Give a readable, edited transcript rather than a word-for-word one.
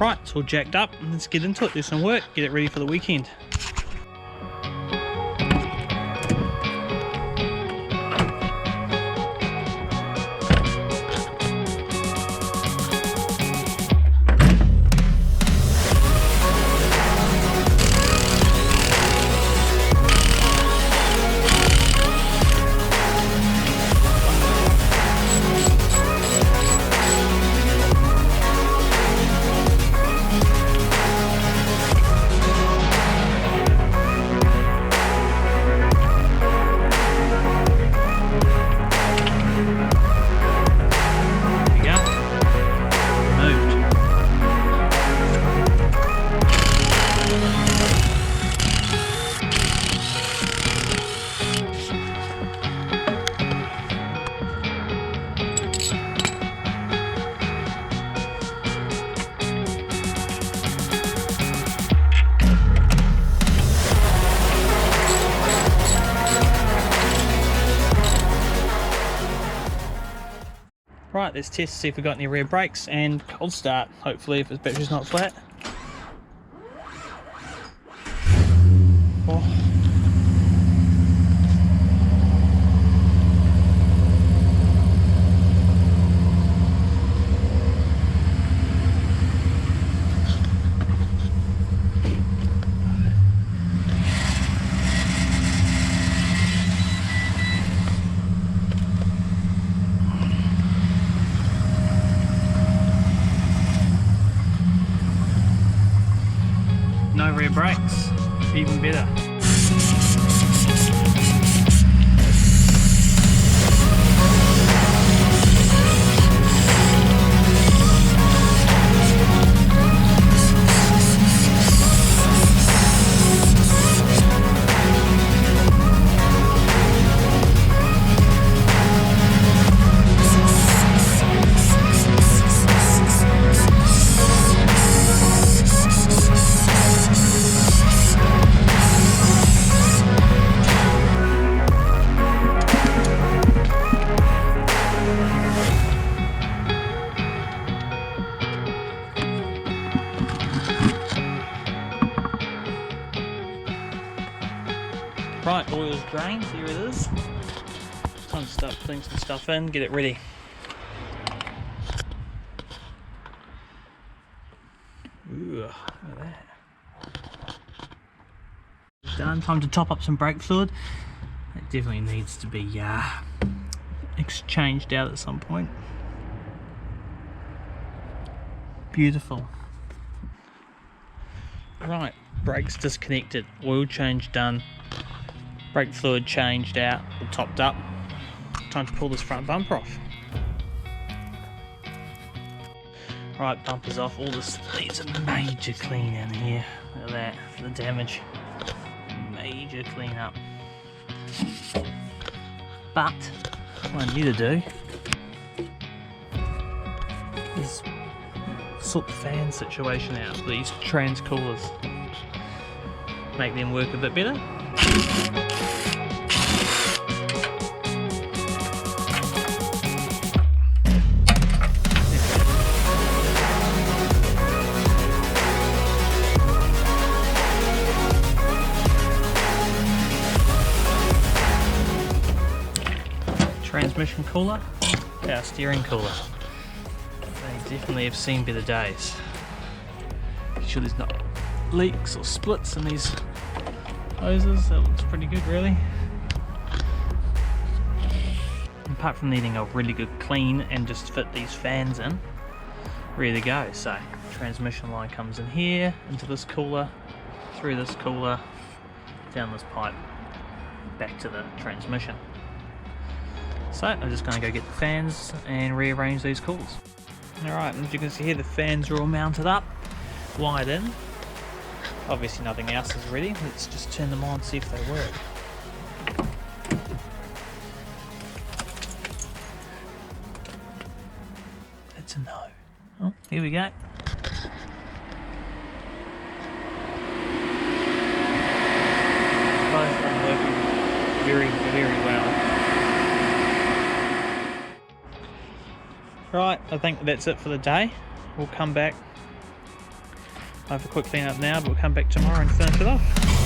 Right, it's all jacked up. Let's get into it, do some work, get it ready for the weekend. Right, let's test to see if we've got any rear brakes and cold start, hopefully, if his battery's not flat. Oh. No rear brakes, even better. Right, oil's drained, here it is. Time to start putting some stuff in, get it ready. Ooh, look at that. Done, time to top up some brake fluid. It definitely needs to be exchanged out at some point. Beautiful. Right, brakes disconnected, oil change done. Brake fluid changed out, or topped up. Time to pull this front bumper off. Right, bumper's off. All this needs a major clean in here. Look at that, the damage. Major clean up. But what I need to do is sort the fan situation out for these trans coolers. Make them work a bit better. Transmission cooler, power steering cooler. They definitely have seen better days. Make sure there's not leaks or splits in these hoses. That looks pretty good, really. Apart from needing a really good clean and just fit these fans in, ready to go. So transmission line comes in here, into this cooler, through this cooler, down this pipe, back to the transmission. So I'm just going to go get the fans and rearrange these coolers. Alright, as you can see here, the fans are all mounted up, wired in. Obviously nothing else is ready. Let's just turn them on and see if they work. That's a no. Oh, here we go. Both are working very, very well. Right, I think that's it for the day. We'll come back I have a quick clean up now, but we'll come back tomorrow and finish it off.